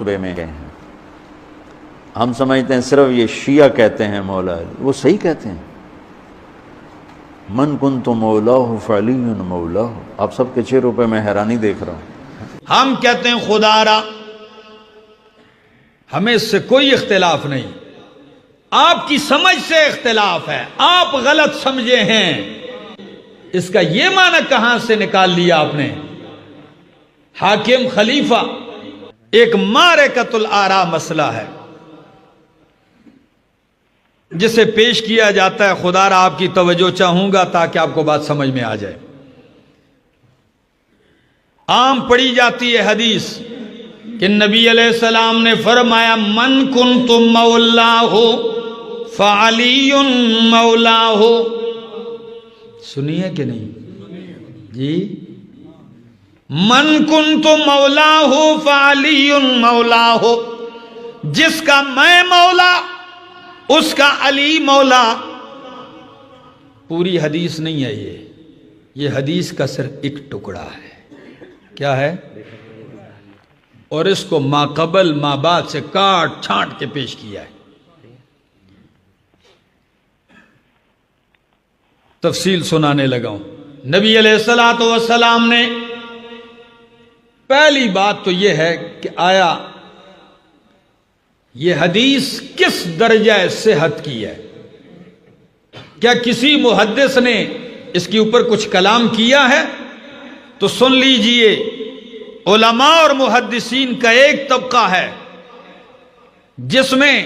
رتبے میں گئے ہیں۔ ہم سمجھتے ہیں صرف یہ شیعہ کہتے ہیں مولا علی، وہ صحیح کہتے ہیں، من کنت مولاہ فعلی مولاہ۔ آپ سب کے چہروں پہ میں حیرانی دیکھ رہا ہوں۔ ہم کہتے ہیں خدا را، ہمیں اس سے کوئی اختلاف نہیں، آپ کی سمجھ سے اختلاف ہے، آپ غلط سمجھے ہیں۔ اس کا یہ معنی کہاں سے نکال لیا آپ نے؟ حاکم خلیفہ ایک معرکۃ الآراء مسئلہ ہے جسے پیش کیا جاتا ہے۔ خدا را آپ کی توجہ چاہوں گا تاکہ آپ کو بات سمجھ میں آ جائے۔ عام پڑھی جاتی ہے حدیث کہ نبی علیہ السلام نے فرمایا من کنت مولاہ فعلی مولاہ۔ سنیے کہ نہیں جی؟ من کنت مولاہ فعلی مولاہ، جس کا میں مولا اس کا علی مولا۔ پوری حدیث نہیں ہے یہ حدیث کا صرف ایک ٹکڑا ہے۔ کیا ہے؟ اور اس کو ما قبل ما بعد سے کاٹ چھانٹ کے پیش کیا ہے۔ تفصیل سنانے لگا ہوں۔ نبی علیہ السلام نے پہلی بات تو یہ ہے کہ آیا یہ حدیث کس درجہ صحت کی ہے؟ کیا کسی محدث نے اس کے اوپر کچھ کلام کیا ہے؟ تو سن لیجئے، علماء اور محدثین کا ایک طبقہ ہے جس میں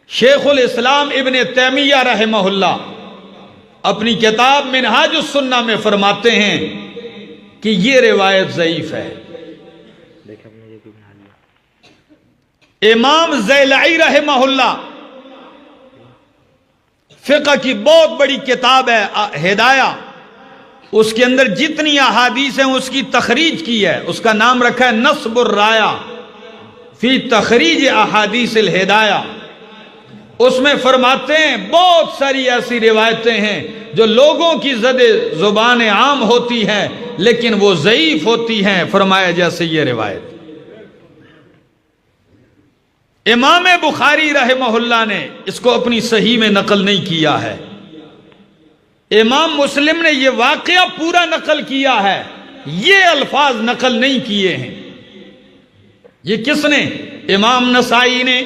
شیخ الاسلام ابن تیمیہ رحمہ اللہ اپنی کتاب منہاج السنہ میں فرماتے ہیں کہ یہ روایت ضعیف ہے۔ امام زیلعی رحمہ اللہ فقہ کی بہت بڑی کتاب ہے ہدایہ، اس کے اندر جتنی احادیث ہیں اس کی تخریج کی ہے، اس کا نام رکھا ہے نصب الرایہ فی تخریج احادیث الہدایہ۔ اس میں فرماتے ہیں بہت ساری ایسی روایتیں ہیں جو لوگوں کی زد زبان عام ہوتی ہیں لیکن وہ ضعیف ہوتی ہیں، فرمایا جیسے یہ روایت۔ امام بخاری رحمہ اللہ نے اس کو اپنی صحیح میں نقل نہیں کیا ہے، امام مسلم نے یہ واقعہ پورا نقل کیا ہے، یہ الفاظ نقل نہیں کیے ہیں۔ یہ کس نے؟ امام نسائی نے،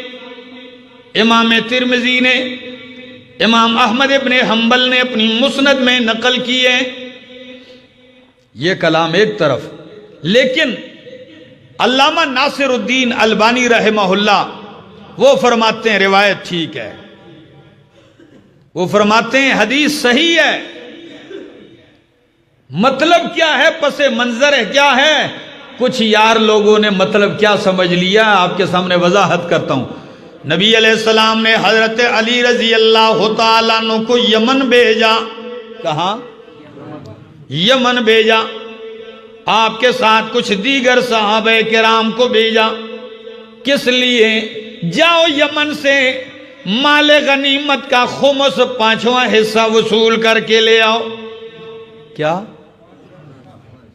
امام ترمذی نے، امام احمد ابن حنبل نے اپنی مسند میں نقل کیے۔ یہ کلام ایک طرف، لیکن علامہ ناصر الدین البانی رحمہ اللہ وہ فرماتے ہیں روایت ٹھیک ہے، وہ فرماتے ہیں حدیث صحیح ہے۔ مطلب کیا ہے؟ پس منظر ہے کیا ہے؟ کچھ یار لوگوں نے مطلب کیا سمجھ لیا، آپ کے سامنے وضاحت کرتا ہوں۔ نبی علیہ السلام نے حضرت علی رضی اللہ تعالیٰ عنہ کو یمن بھیجا۔ کہاں؟ یمن بھیجا۔ آپ کے ساتھ کچھ دیگر صحابہ کرام کو بھیجا۔ کس لیے؟ جاؤ یمن سے مال غنیمت کا خمس 5واں حصہ وصول کر کے لے آؤ۔ کیا؟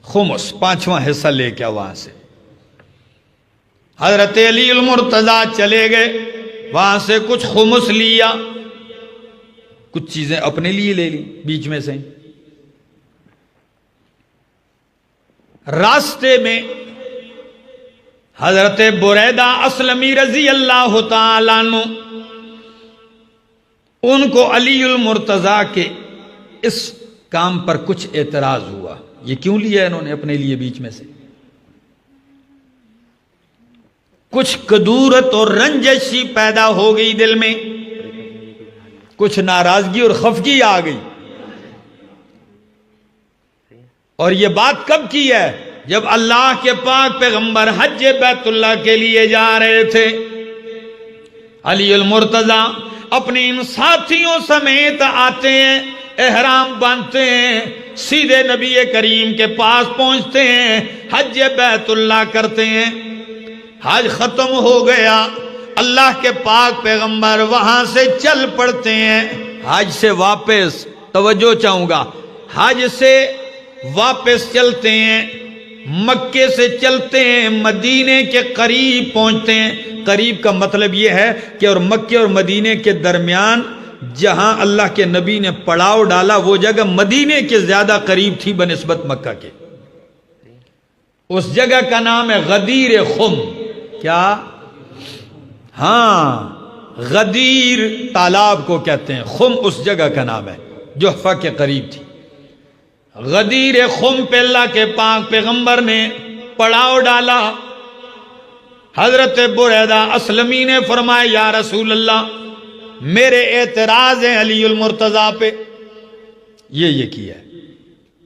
خمس 5واں حصہ لے کے وہاں سے۔ حضرت علی المرتضیٰ چلے گئے، وہاں سے کچھ خمس لیا، کچھ چیزیں اپنے لیے لے لی بیچ میں سے۔ راستے میں حضرت بریدہ اسلمی رضی اللہ تعالیٰ عنہ، ان کو علی المرتضیٰ کے اس کام پر کچھ اعتراض ہوا۔ یہ کیوں لیا انہوں نے اپنے لیے بیچ میں سے؟ کچھ کدورت اور رنجشی پیدا ہو گئی دل میں، کچھ ناراضگی اور خفگی آ گئی۔ اور یہ بات کب کی ہے؟ جب اللہ کے پاک پیغمبر حج بیت اللہ کے لیے جا رہے تھے۔ علی المرتضیٰ اپنے ان ساتھیوں سمیت آتے ہیں، احرام باندھتے ہیں، سیدھے نبی کریم کے پاس پہنچتے ہیں، حج بیت اللہ کرتے ہیں۔ حج ختم ہو گیا، اللہ کے پاک پیغمبر وہاں سے چل پڑتے ہیں۔ حج سے واپس، توجہ چاہوں گا، حج سے واپس چلتے ہیں، مکے سے چلتے ہیں، مدینے کے قریب پہنچتے ہیں۔ قریب کا مطلب یہ ہے کہ اور مکے اور مدینے کے درمیان جہاں اللہ کے نبی نے پڑاؤ ڈالا وہ جگہ مدینے کے زیادہ قریب تھی بنسبت مکہ کے۔ اس جگہ کا نام ہے غدیر خم۔ کیا؟ ہاں، غدیر تالاب کو کہتے ہیں، خم اس جگہ کا نام ہے، جحفہ کے قریب تھی۔ غدیر خم پہ اللہ کے پاک پیغمبر نے پڑاؤ ڈالا۔ حضرت بریدہ اسلمی نے فرمایا یا رسول اللہ میرے اعتراض ہے علی المرتضیٰ پہ، یہ کیا ہے۔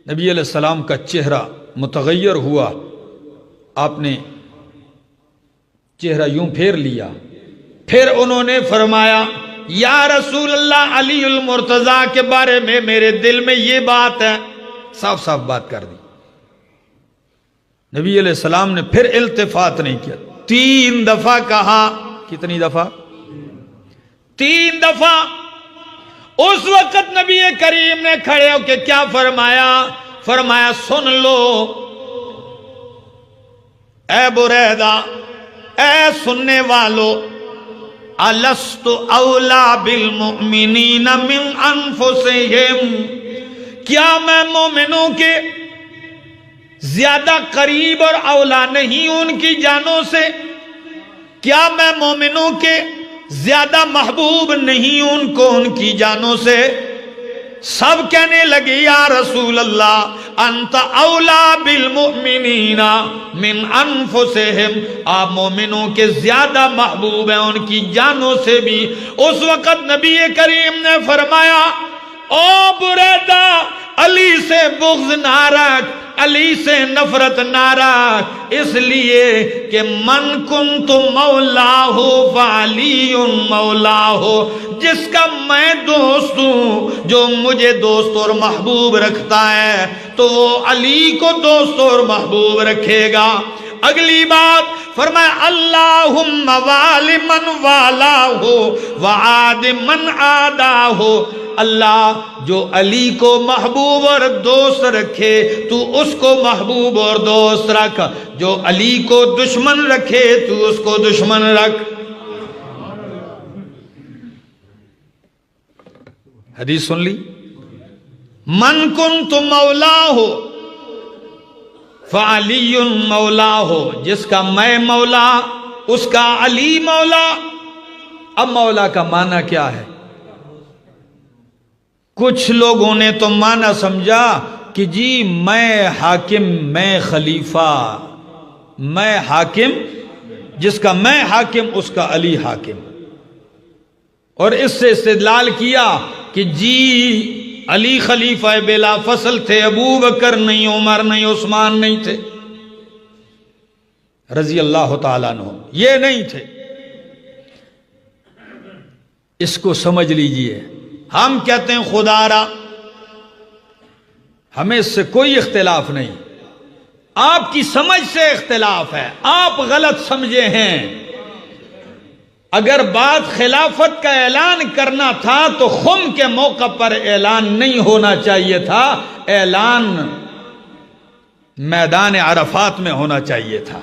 نبی علیہ السلام کا چہرہ متغیر ہوا، آپ نے چہرہ یوں پھیر لیا، پھر انہوں نے فرمایا یا رسول اللہ علی المرتضیٰ کے بارے میں میرے دل میں یہ بات ہے، صاف صاف بات کر دی۔ نبی علیہ السلام نے پھر التفات نہیں کیا، 3 دفعہ کہا۔ کتنی دفعہ؟ 3 دفعہ۔ اس وقت نبی کریم نے کھڑے ہو کے کیا فرمایا؟ فرمایا سن لو اے بریدہ، اے سننے والو، الست اولا بالمؤمنین من انفسہم، کیا میں مومنوں کے زیادہ قریب اور اولا نہیں ہوں ان کی جانوں سے؟ کیا میں مومنوں کے زیادہ محبوب نہیں ہوں ان کو ان کی جانوں سے؟ سب کہنے لگے یا رسول اللہ انت اولا بالمؤمنین من انفسہم، آپ مومنوں کے زیادہ محبوب ہیں ان کی جانوں سے بھی۔ اس وقت نبی کریم نے فرمایا او بریدہ، علی سے بغض نہ رکھ، علی سے نفرت نہ رکھ، اس لیے کہ من کنت مولاہ فعلی مولاہ، جس کا میں دوست ہوں، جو مجھے دوست اور محبوب رکھتا ہے تو وہ علی کو دوست اور محبوب رکھے گا۔ اگلی بات فرمایا اللہم والی من والاہ وعاد من عاداہ، اللہ جو علی کو محبوب اور دوست رکھے تو اس کو محبوب اور دوست رکھ، جو علی کو دشمن رکھے تو اس کو دشمن رکھ۔ حدیث سن لی، من کنت مولاہ فعلی مولاہ، جس کا میں مولا اس کا علی مولا۔ اب مولا کا معنی کیا ہے؟ کچھ لوگوں نے تو معنی سمجھا کہ جی میں حاکم، میں خلیفہ، میں حاکم، جس کا میں حاکم اس کا علی حاکم، اور اس سے استدلال کیا کہ جی علی خلیفہ بلا فصل تھے، ابو بکر نہیں، عمر نہیں، عثمان نہیں تھے رضی اللہ تعالیٰ عنہ، یہ نہیں تھے۔ اس کو سمجھ لیجئے، ہم کہتے ہیں خدا را، ہمیں اس سے کوئی اختلاف نہیں، آپ کی سمجھ سے اختلاف ہے، آپ غلط سمجھے ہیں۔ اگر بات خلافت کا اعلان کرنا تھا تو خم کے موقع پر اعلان نہیں ہونا چاہیے تھا، اعلان میدان عرفات میں ہونا چاہیے تھا۔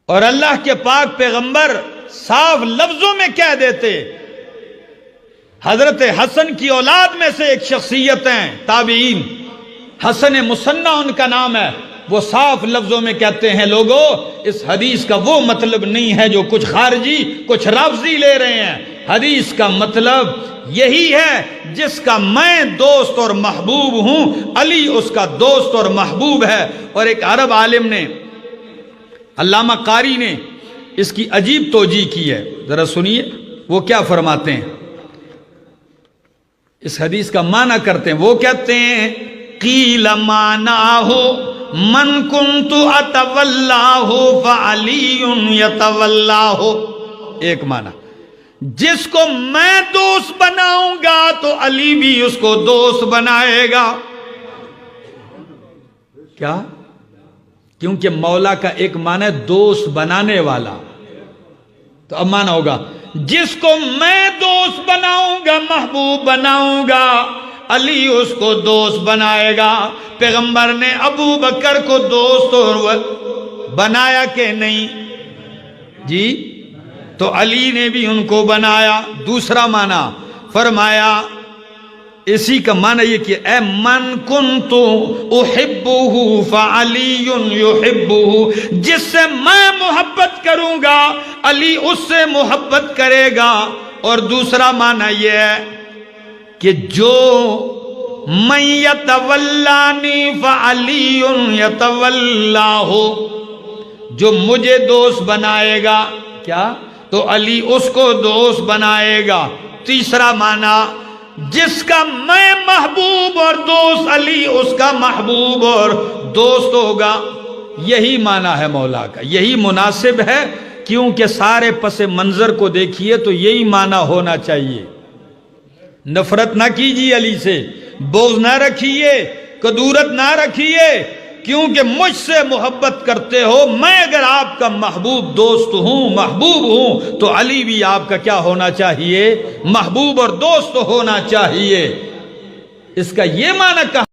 اور اللہ کے پاک پیغمبر صاف لفظوں میں کہہ دیتے، حضرت حسن کی اولاد میں سے ایک شخصیت ہیں تابعین، حسن مصنع ان کا نام ہے، وہ صاف لفظوں میں کہتے ہیں لوگوں اس حدیث کا وہ مطلب نہیں ہے جو کچھ خارجی کچھ رافضی لے رہے ہیں، حدیث کا مطلب یہی ہے جس کا میں دوست اور محبوب ہوں علی اس کا دوست اور محبوب ہے۔ اور ایک عرب عالم نے، علامہ قاری نے اس کی عجیب توجیہ کی ہے، ذرا سنیے وہ کیا فرماتے ہیں، اس حدیث کا معنی کرتے ہیں۔ وہ کہتے ہیں قیل معناہ من کنت اتولاہ فعلی یتولاہ، ایک معنی جس کو میں دوست بناؤں گا تو علی بھی اس کو دوست بنائے گا۔ کیا؟ کیونکہ مولا کا ایک معنی دوست بنانے والا، تو اب معنی ہوگا جس کو میں دوست بناؤں گا، محبوب بناؤں گا، علی اس کو دوست بنائے گا۔ پیغمبر نے ابو بکر کو دوست اور بنایا کہ نہیں جی؟ تو علی نے بھی ان کو بنایا۔ دوسرا معنی فرمایا، اسی کا معنی یہ کہ اے من کنت احبہ فعلی یحبہ، جس سے میں محبت کروں گا علی اس سے محبت کرے گا۔ اور دوسرا معنی یہ ہے کہ جو من یتولانی فعلی یتولاہ، جو مجھے دوست بنائے گا کیا تو علی اس کو دوست بنائے گا۔ تیسرا معنی، جس کا میں محبوب اور دوست علی اس کا محبوب اور دوست ہوگا۔ یہی معنی ہے مولا کا، یہی مناسب ہے، کیونکہ سارے پس منظر کو دیکھیے تو یہی معنی ہونا چاہیے۔ نفرت نہ کیجیے علی سے، بغض نہ رکھیے، کدورت نہ رکھیے، کیونکہ مجھ سے محبت کرتے ہو۔ میں اگر آپ کا محبوب دوست ہوں، محبوب ہوں، تو علی بھی آپ کا کیا ہونا چاہیے؟ محبوب اور دوست ہونا چاہیے۔ اس کا یہ معنی کہا